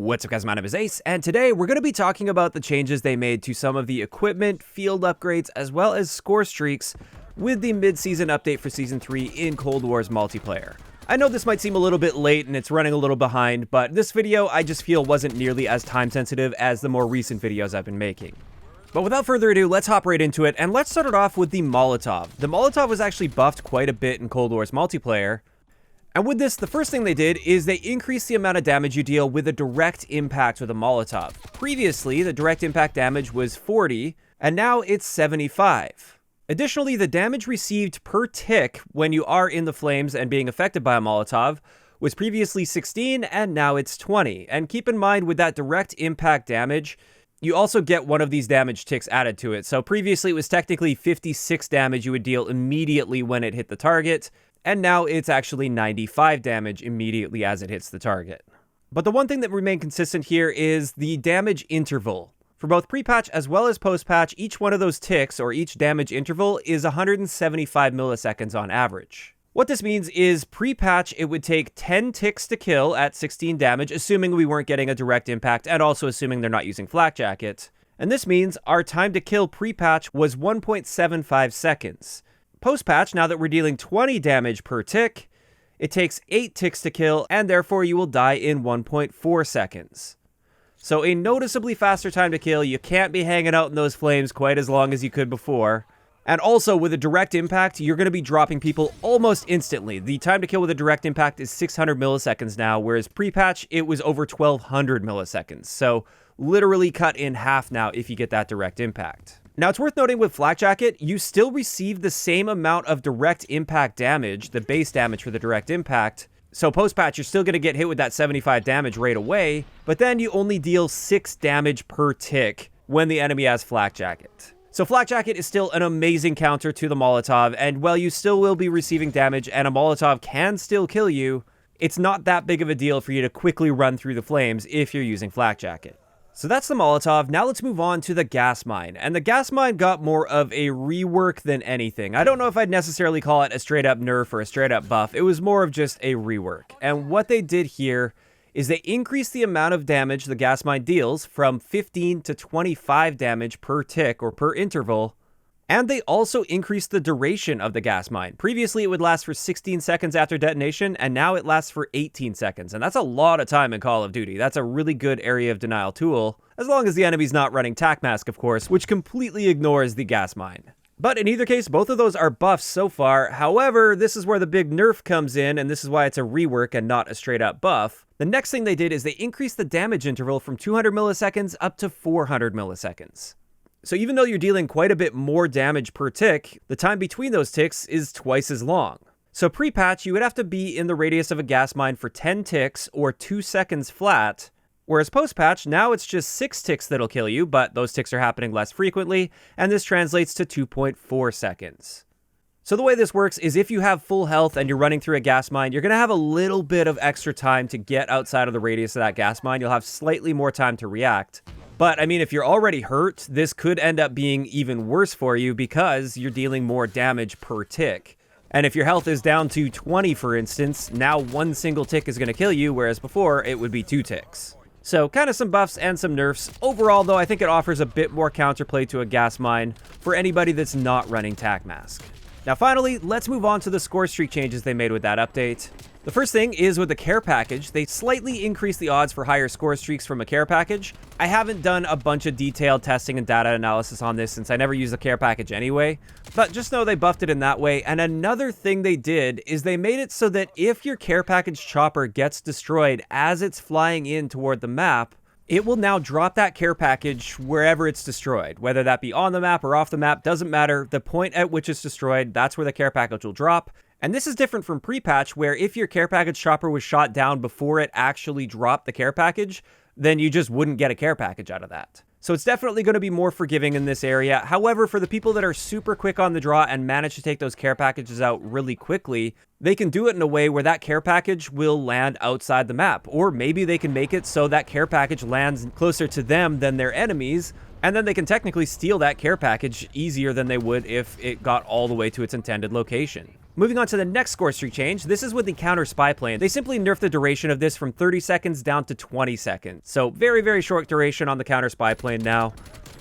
What's up guys, my name is Ace, and today we're going to be talking about the changes they made to some of the equipment, field upgrades, as well as score streaks with the mid-season update for Season 3 in Cold War's multiplayer. I know this might seem a little bit late and it's running a little behind, but this video I just feel wasn't nearly as time sensitive as the more recent videos I've been making. But without further ado, let's hop right into it, and let's start it off with the Molotov. The Molotov was actually buffed quite a bit in Cold War's multiplayer. And with this, the first thing they did is they increased the amount of damage you deal with a direct impact with a Molotov. Previously, the direct impact damage was 40, and now it's 75. Additionally, the damage received per tick when you are in the flames and being affected by a Molotov was previously 16, and now it's 20. And keep in mind, with that direct impact damage, you also get one of these damage ticks added to it. So previously, it was technically 56 damage you would deal immediately when it hit the target, and now it's actually 95 damage immediately as it hits the target. But the one thing that remained consistent here is the damage interval. For both pre-patch as well as post-patch, each one of those ticks, or each damage interval, is 175 milliseconds on average. What this means is pre-patch, it would take 10 ticks to kill at 16 damage, assuming we weren't getting a direct impact, and also assuming they're not using Flak Jacket. And this means our time to kill pre-patch was 1.75 seconds. Post-patch, now that we're dealing 20 damage per tick, it takes 8 ticks to kill, and therefore you will die in 1.4 seconds. So a noticeably faster time to kill. You can't be hanging out in those flames quite as long as you could before. And also, with a direct impact, you're going to be dropping people almost instantly. The time to kill with a direct impact is 600 milliseconds now, whereas pre-patch, it was over 1200 milliseconds. So literally cut in half now if you get that direct impact. Now, it's worth noting with Flak Jacket, you still receive the same amount of direct impact damage, the base damage for the direct impact. So post-patch, you're still going to get hit with that 75 damage right away, but then you only deal 6 damage per tick when the enemy has Flak Jacket. So Flak Jacket is still an amazing counter to the Molotov, and while you still will be receiving damage and a Molotov can still kill you, it's not that big of a deal for you to quickly run through the flames if you're using Flak Jacket. So that's the Molotov. Now let's move on to the gas mine. And the gas mine got more of a rework than anything. I don't know if I'd necessarily call it a straight up nerf or a straight up buff. It was more of just a rework. And what they did here is they increased the amount of damage the gas mine deals from 15 to 25 damage per tick or per interval. And they also increased the duration of the gas mine. Previously, it would last for 16 seconds after detonation, and now it lasts for 18 seconds. And that's a lot of time in Call of Duty. That's a really good area of denial tool, as long as the enemy's not running Tac Mask, of course, which completely ignores the gas mine. But in either case, both of those are buffs so far. However, this is where the big nerf comes in, and this is why it's a rework and not a straight up buff. The next thing they did is they increased the damage interval from 200 milliseconds up to 400 milliseconds. So even though you're dealing quite a bit more damage per tick, the time between those ticks is twice as long. So pre-patch, you would have to be in the radius of a gas mine for 10 ticks or 2 seconds flat, whereas post-patch, now it's just 6 ticks that'll kill you, but those ticks are happening less frequently, and this translates to 2.4 seconds. So the way this works is if you have full health and you're running through a gas mine, you're going to have a little bit of extra time to get outside of the radius of that gas mine. You'll have slightly more time to react. But, I mean, if you're already hurt, this could end up being even worse for you because you're dealing more damage per tick. And if your health is down to 20, for instance, now one single tick is going to kill you, whereas before it would be 2 ticks. So, kind of some buffs and some nerfs. Overall, though, I think it offers a bit more counterplay to a gas mine for anybody that's not running Tac Mask. Now, finally, let's move on to the score streak changes they made with that update. The first thing is with the care package, they slightly increased the odds for higher score streaks from a care package. I haven't done a bunch of detailed testing and data analysis on this since I never used the care package anyway, but just know they buffed it in that way. And another thing they did is they made it so that if your care package chopper gets destroyed as it's flying in toward the map, it will now drop that care package wherever it's destroyed, whether that be on the map or off the map, doesn't matter. The point at which it's destroyed, that's where the care package will drop. And this is different from pre-patch, where if your care package chopper was shot down before it actually dropped the care package, then you just wouldn't get a care package out of that. So it's definitely going to be more forgiving in this area. However, for the people that are super quick on the draw and manage to take those care packages out really quickly, they can do it in a way where that care package will land outside the map. Or maybe they can make it so that care package lands closer to them than their enemies, and then they can technically steal that care package easier than they would if it got all the way to its intended location. Moving on to the next score streak change, this is with the counter spy plane. They simply nerfed the duration of this from 30 seconds down to 20 seconds. So very, very short duration on the counter spy plane now.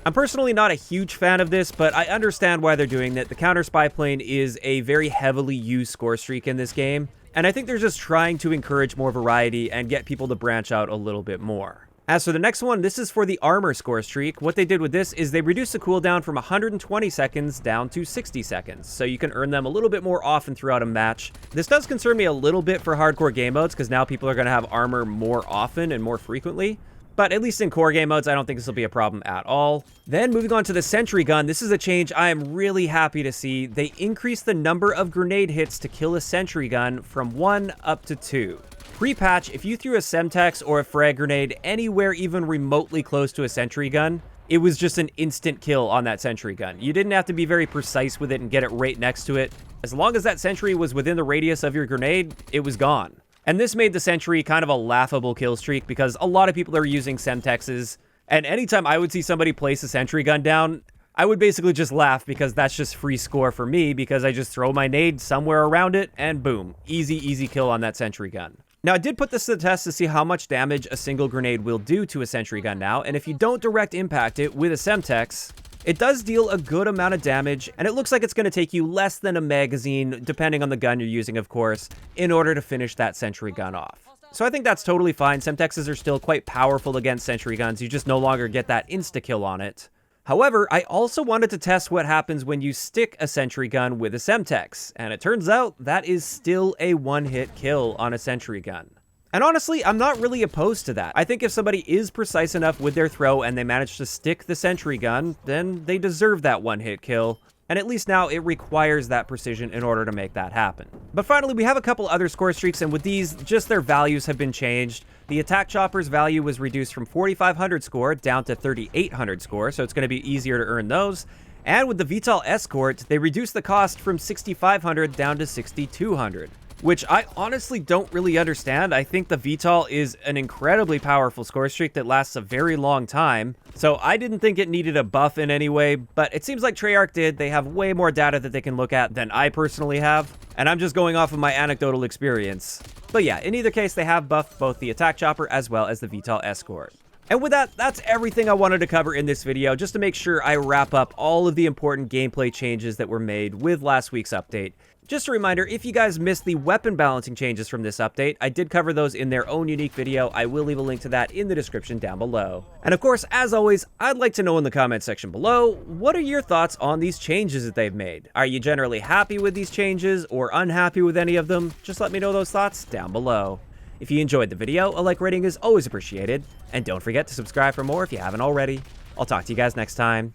I'm personally not a huge fan of this, but I understand why they're doing that. The counter spy plane is a very heavily used score streak in this game, and I think they're just trying to encourage more variety and get people to branch out a little bit more. As for the next one, this is for the armor score streak. What they did with this is they reduced the cooldown from 120 seconds down to 60 seconds, so you can earn them a little bit more often throughout a match. This does concern me a little bit for hardcore game modes, because now people are going to have armor more often and more frequently. But at least in core game modes, I don't think this will be a problem at all. Then moving on to the Sentry Gun, this is a change I am really happy to see. They increased the number of grenade hits to kill a Sentry Gun from 1 up to 2. Pre-patch, if you threw a Semtex or a frag grenade anywhere even remotely close to a Sentry Gun, it was just an instant kill on that Sentry Gun. You didn't have to be very precise with it and get it right next to it. As long as that Sentry was within the radius of your grenade, it was gone. And this made the Sentry kind of a laughable kill streak because a lot of people are using Semtexes, and anytime I would see somebody place a Sentry Gun down, I would basically just laugh because that's just free score for me because I just throw my nade somewhere around it and boom, easy, easy kill on that Sentry Gun. Now, I did put this to the test to see how much damage a single grenade will do to a Sentry Gun now, and if you don't direct impact it with a Semtex, it does deal a good amount of damage, and it looks like it's going to take you less than a magazine, depending on the gun you're using, of course, in order to finish that Sentry Gun off. So I think that's totally fine. Semtexes are still quite powerful against Sentry Guns. You just no longer get that insta-kill on it. However, I also wanted to test what happens when you stick a Sentry Gun with a Semtex, and it turns out that is still a one-hit kill on a Sentry Gun. And honestly, I'm not really opposed to that. I think if somebody is precise enough with their throw and they manage to stick the Sentry Gun, then they deserve that one-hit kill. And at least now it requires that precision in order to make that happen. But finally, we have a couple other score streaks, and with these, just their values have been changed. The Attack Chopper's value was reduced from 4,500 score down to 3,800 score, so it's going to be easier to earn those. And with the VTOL Escort, they reduced the cost from 6,500 down to 6,200. Which I honestly don't really understand. I think the VTOL is an incredibly powerful score streak that lasts a very long time, so I didn't think it needed a buff in any way, but it seems like Treyarch did. They have way more data that they can look at than I personally have, and I'm just going off of my anecdotal experience. But yeah, in either case, they have buffed both the Attack Chopper as well as the VTOL Escort. And with that, that's everything I wanted to cover in this video, just to make sure I wrap up all of the important gameplay changes that were made with last week's update. Just a reminder, if you guys missed the weapon balancing changes from this update, I did cover those in their own unique video. I will leave a link to that in the description down below. And of course, as always, I'd like to know in the comment section below, what are your thoughts on these changes that they've made? Are you generally happy with these changes or unhappy with any of them? Just let me know those thoughts down below. If you enjoyed the video, a like rating is always appreciated. And don't forget to subscribe for more if you haven't already. I'll talk to you guys next time.